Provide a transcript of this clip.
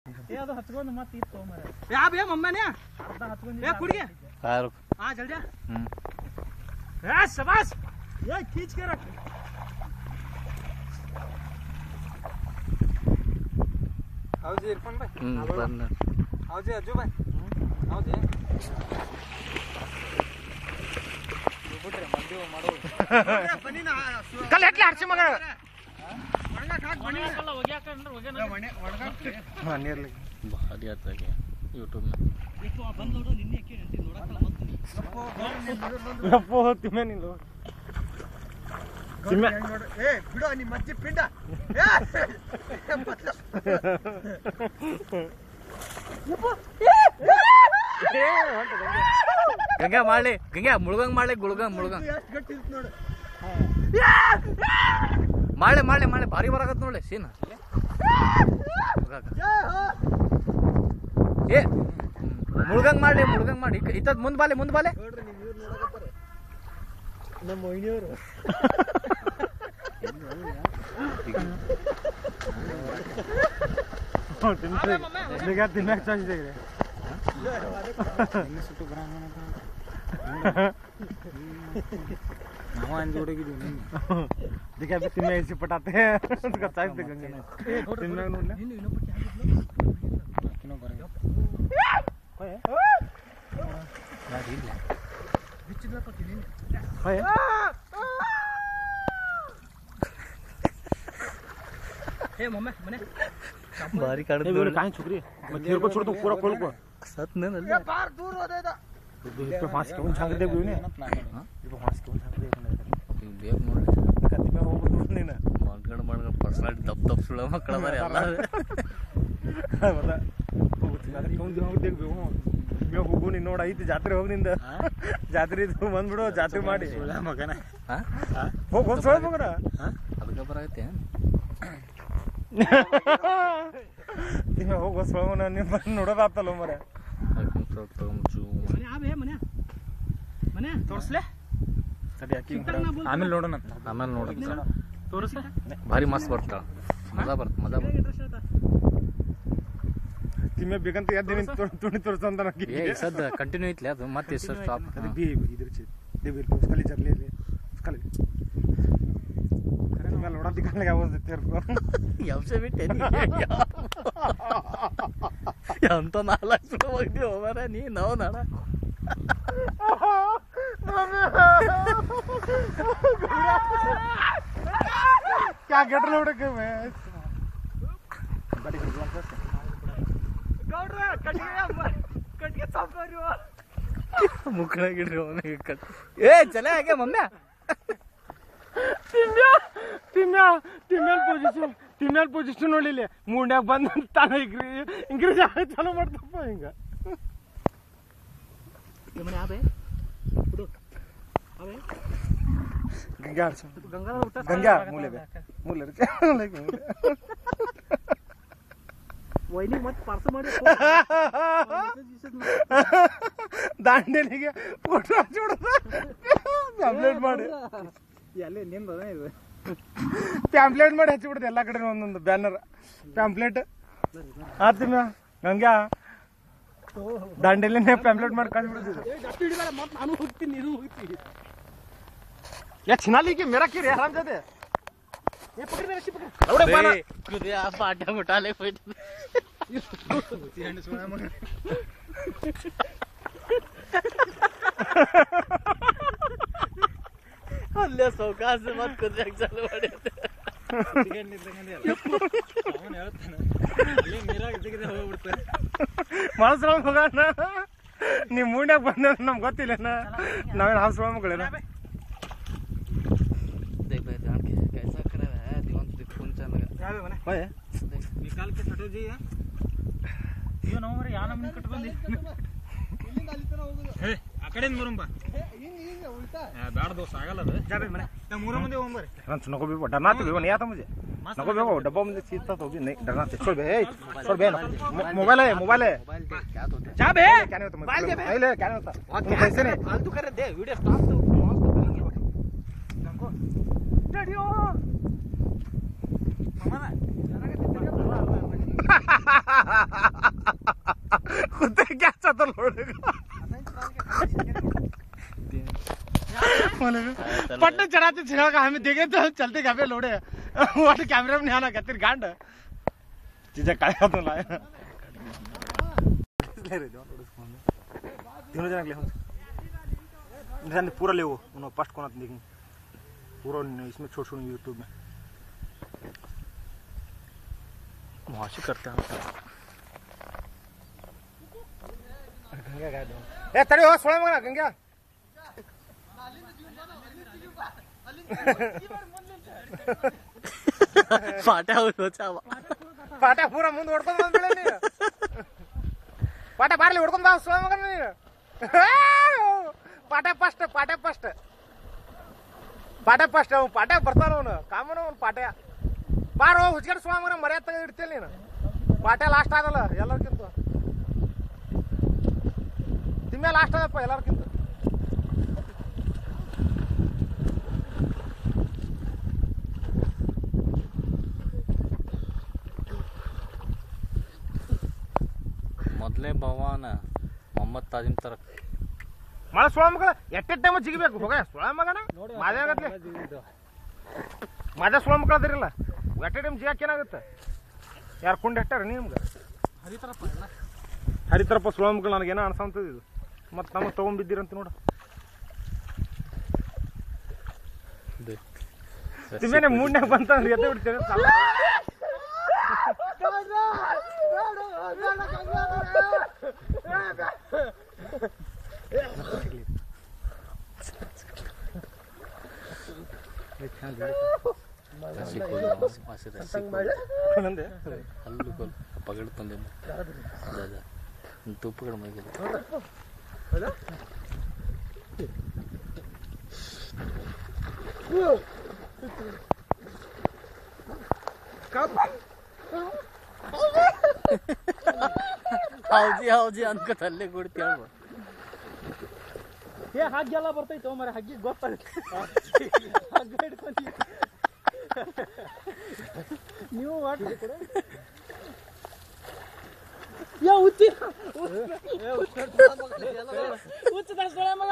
ಏ ಅದು ಹಚ್ಕೊಂಡು ಮತ್ತೆ ಇತ್ತು ಮರ ಯಾವ ಬೇ ಮಮ್ಮನೆ ಅರ್ಧ ಹಚ್ಕೊಂಡು ಏ ಕುಡಿಗೆ कार हां जल्दी ए शाबाश ये खींच के रख आओ जी इरफान भाई बंद आओ जी अज्जू भाई आओ जी ಬಿಟ್ರೆ ಮಂದಿ ಮಾಡೋ ಬನ್ನಿ ನಾ ಕಲ್ಲ ಎಟ್ಲೆ ಹರ್ಸಿ ಮಗ ಒಣಗಾಕ ಹಾಕ್ ಬನ್ನಿ ಕಲ್ಲ ಒಗ್ಯಾಕ ಅಂದ್ರೆ ಒಗ್ಯಾನ ಒಣಗಾಕ ನೀರ್ಲಿ ಭಾರಿ ಆತಾಗೆ ಯೂಟ್ಯೂಬ್ ನ ಎಷ್ಟು ಬಂದು ನೋಡು ನಿನ್ನೆ ಯಾಕೆ ಅಂತ ನೋಡಕಲ್ಲ ಮತ್ತೆ ಲಪ್ಪೋ ತಿಮ್ಮೆ ನಿಲ್ಲು ತಿಮ್ಮೆ ಏ ಬಿಡು ನಿಮ್ಮ ಮಜ್ಜಿ ಪಿಂಡ ಗಂಗಾ ಮಾಡ್ಲಿ ಗಂಗಾ ಮುಳುಗಂಗ್ ಮಾಡ್ಲಿ ಗುಳ್ಗಂಗ್ ಮುಳುಗಂಗ್ ಮಾಡ್ಲಿ ಮಾಡ್ಲಿ ಮಾಡ್ಲಿ ಭಾರಿ ಬರಾಕತ್ ನೋಡ್ಲಿ ಸೀನ್ ಏ ಮುಳುಗಂಗ್ ಮಾಡಿ ಇತ್ತದ್ ಮುಂದ್ ಬಾಲೆ ನಮ್ಮ ಮೊಯ್ನಿಯವರು ತಿನ್ನಕ್ ಚಾನ್ಸ್ ಇದೆ ನಾವು ಅಂಜಿ ಹುಡುಗಿದ್ವಿ ದಿಕ್ಕ ತಿನ್ನ ಇಸಿ ಪಟಾತೆ ಗೊತ್ತಾಗ್ತದೆ ಗಂಗೆ ತಿನ್ನಾಗ ನೋಡ್ಲೆ ए मम्मी मने भारी काढत काय छुकरी मग तेरे को छोड़ दूं पूरा खोल को सत न ये बाहर दूर हो देदा पे फांस के छांग दे गुने हां ये फांस के छांग दे ಬೇಕ್ ನೋಡಿ ಕತ್ತಿ ಮೇಲೆ ಹೋಗ್ಬಿಟ್ಟು ನೀನು ಮಾಡ್ಕೊಂಡು ಪರ್ಸನಲ್ ದಪ್ ಸುಳ ಮಕ್ಕಳ ಅದಾರೆ ಎಲ್ಲ ಮತ್ತ ಹೋಗ್ತೀನಿ ಅದ್ರ ಕೌಂದಿ ಹೋಗ್ಬೇಕು ಮೇ ಹೋಗು ನೀನು ನೋಡ ಐತಿ ಜಾತ್ರೆ ಹೋಗಿ ನಿಂದ ಜಾತ್ರೆ ಬಂದ್ಬಿಡು ಜಾತ್ರೆ ಮಾಡಿ ಸುಳ ಮಗನ ಹೋಗ್ ಸುಳ ಮಗನ ಅದಕ್ಕೆ ಬರಾಗತ್ತೆ ನೀವು ಹೋಗೋ ಸುಳ ಮಗನ ನಿಮ್ಮ ನೋಡೋದಾತಲ್ಲ ಮರೆ ಮನೆ ತೋರಿಸ್ಲೆ ಆಮೇಲೆ ನೋಡೋಣ ತೋರಿಸ್ಲೆ ಭಾರಿ ಮಸ್ತ್ ಬರ್ತಾಳ ಮಜಾ ಬರ್ತದೆ ತಿಮ್ಮೆ ಬೇಕಂತ ಎದ್ದು ತುಣಿ ತೋರಿಸಂತ ಏ ಸದ್ ಕಂಟಿನ್ಯೂ ಐತ್ಲೆ ಅದು ಮತ್ತೆ ಸ್ಟಾಪ್ ಅದು ಬಿ ಇದ್ರ ದೇವಿರ್ ಪೋಸ್ಕಲಿ ಜರ್ಲಿ ಪೋಸ್ಕಲಿ ಖರೆ ನೋಡ ದಿಕ್ಕಲ್ಲ ಯಾವ ತೆರ್ಕೋ ಯಾವಸ ಬಿಟ್ಟೆ ಅಂತ ನಾಲ್ಕು ಸುಳ ಹೋಗಿ ಹೋಗಾರ ನೀ ನಾವು ನಾಡ क्या गटर लोड के मैं बड़ी गुजरात से ಗೌಡ್ರ ಕಟ್ಟಿಗೆ ಸಾಫ್ಟ್ವೇರ್ ಮುಕ್ಕಳ ಗಿಡ್ರಿ ಅವನಿಗೆ ಕಟ್ ಏ ಚಲೆ ಹಾಗೆ ಮಮ್ಮಿ ತಿಮ್ಮ್ಯಾಲ್ ಪೊಸಿಷನ್ ನೋಡಿಲ್ಲ ಮೂಡ್ಯಾಗ ಬಂದ ತಾನ ಇಂಗ್ರೀಜ್ ಚಾಲೂ ಮಾಡ್ತಪ್ಪ ಹಿಂಗ ಮನೆ ಆಬೆ ಬಿಡು ಆಬೆ ಗಂಗಾ ಮೂಲೆ ವೈನಿ ಮತ್ತೆ ಪಾರ್ಸಲ್ ಮಾಡಿ ದಾಂಡೇಲಿಗೆ ಫೋಟೋ ಹಚ್ಚಿಬಿಡೋದು ಪ್ಯಾಂಪ್ಲೇಟ್ ಮಾಡಿ ಎಲ್ಲಿ ನಿಂದ ಇದು ಪ್ಯಾಂಪ್ಲೇಟ್ ಮಾಡಿ ಹಚ್ಚಿಬಿಡ್ದು ಎಲ್ಲ ಕಡೆ ಒಂದೊಂದು ಬ್ಯಾನರ್ ಪ್ಯಾಂಪ್ಲೇಟ್ ಆತಿನ ಗಂಗಾ ದಾಂಡೇಲಿನೇ ಪ್ಯಾಂಪ್ಲೇಟ್ ಮಾಡಿ ಕಳ್ಸಿಬಿಡ್ತಿದ್ರು ನಾನು ಹೋಗ್ತೀನಿ ಇದು ಹೋಗ್ತೀನಿ या छिना ली के मेरा क्यों आराम जाते ये पकड़ मेरा पकड़ अरे बाना कुदे आ पाटा उठाले फिर ಅಲ್ಲೇ ಸೌಕಾಸ ಮತ್ ಕುದ್ರಾಗ ಚಾಲು ಮಾಡ್ಯಾರ ಅವನು ಹೇಳ್ತಾನೆ ಅಲ್ಲಿ ನೀರಾಗ ಇದ್ದಕ್ಕೆ ಹೋಗ್ಬಿಡ್ತಾರೆ ಮನಸ್ಸೊಳಗೆ ಹೋಗೋಣ ನೀವು ಮೂಡ್ಯಾಗ ಬಂದ ನಮ್ಗೆ ಗೊತ್ತಿಲ್ಲನ ನಾವೇನು ಹಾಸ್ಕೊಳ್ಳೋ ಮಕ್ಕಳೇನ देख भाई जान के कैसा करे है दीवान से खून चल लगा ಯಾವೇ ಮನೆ होय निकाल के सटो जी ಅಯ್ಯೋ ನಾವು ಮರೆ ಯಾ ನಮ್ಮನ್ನ ಕಟ್ಟ ಬಂದಿ ಇಲ್ಲಿಂದ ಅಲ್ಲಿ ತರ ಹೋಗೋದು ಹೇ ಆ ಕಡೆಯಿಂದ ಬರುಂಬಾ ಹಿಂಗ ಉಲ್ಟಾ ಬ್ಯಾಡ ದೋಸ್ತ ಆಗಲ್ಲ ಅದು ಜಾಬೆ ಮನೆ ನಾವು ಮೂರು ಮಂದಿ ಹೋಗ್ಬರಿ रंच नको भी डरना तो भी नहीं आता मुझे नको भी डब्बा मुझे सीधा तो भी नहीं डरना से छोड़ बे मोबाइल है क्या तो जा बे क्या नहीं होता मोबाइल ले क्या नहीं होता कैसे नहीं फालतू कर दे वीडियो स्टॉप तो नको डडियो मामा पट्टे चढ़ाते छिड़ा का हमें देखे तो चलते गावे लोड़े वो कैमरे में नहीं आना कहते गांड चीजें काया तो लाया तीनों जन ले हम पूरा ले वो उन्होंने फर्स्ट कोना देखेंगे पूरा इसमें छोड़ छोड़ यूट्यूब में मुहाशी करते हैं गंगा गाय दो ए तड़ी हो सोळे मगना गंगा फाट्या होचावा ಪಾಠ ಪೂರ ಮುಂದೆ ಹೊಡ್ಕೊಂಡ್ ಬಂದ್ಬಿಡ ನೀನು ಪಾಠ ಬಾರ್ಲಿ ಹೊಡ್ಕೊಂಡ್ ಬಾ ಸೋಳ ಮಗನ ನೀನು ಪಾಠ ಫಸ್ಟ್ ಅವ್ನು ಪಾಠ ಬರ್ತಾನ ಅವನು ಕಾಮನ ಅವ್ನು ಪಾಠ ಬಾರೋ ಹುಚ್ಕಡೆ ಸೋಳ ಮಗನ ಮರ್ಯಾದ ತೆಗೆದು ಇಡ್ತೀಯ ನೀನು ಪಾಠ ಲಾಸ್ಟ್ ಆಗಲ್ಲ ಎಲ್ಲರ್ಕಿಂತ ತಿಮ್ಮೆ ಲಾಸ್ಟ್ ಆಗಪ್ಪ ಎಲ್ಲರ್ಕಿಂತ ಮೊದಲೇ ಭವಾನ ಮೊಹಮ್ಮದ್ ತಾಜಿಮ್ ತರ ಮಳ ಸೋಳ ಮಗಳ ಎಟ್ಟೆ ಟೈಮ್ ಜಿಗಬೇಕು ಹೋಗ ಸೋಳ ಮಗನ ಮಾದೇ ಆಗತ್ಲೆ ಮಾದೇ ಸೋಳ ಮಕ್ಕಳು ಅದಿರಲ್ಲ ಎಟ್ಟೆ ಟೈಮ್ ಜಿಗಕ್ಕೆ ಏನಾಗುತ್ತೆ ಯಾರು ಕೊಂಡು ಎಟ್ಟಾರ ನಿಮ್ಗೆ ಹರಿತಾರಪ್ಪ ಸೋಳ ಮಕ್ಕಳು ನನಗೇನೋ ಅನ್ಸಂತದ ಇದು ಮತ್ತು ನಮಗೆ ತೊಗೊಂಡಿದ್ದೀರಂತ ನೋಡು ತಿಮ್ಮೇನೆ ಮೂಡ್ನಾಗ ಬಂತಂದ್ರೆ ಎದ್ದೆ ಬಿಡ್ತೀರ ಹಲ್ಲು ಪಗಡ್ ತಂದೆ ತುಪ್ಪಗಡ ಮೈಗೆ ಹೌಜಿ ಅನ್ಕತ್ ಅಲ್ಲೇ ಕೊಡ್ತಿ ಹೇಳ್ಬ ಏ ಹಗ್ಗೆಲ್ಲ ಬರ್ತೈತೆ ಮರ ಹಗ್ಗಿ ಗೊತ್ತಾಗುತ್ತೆ ಹಗ್ಗ ಹಿಡ್ಕೊಂಡಿ ನೀವು ಹುಚ್ಚ ಮಗ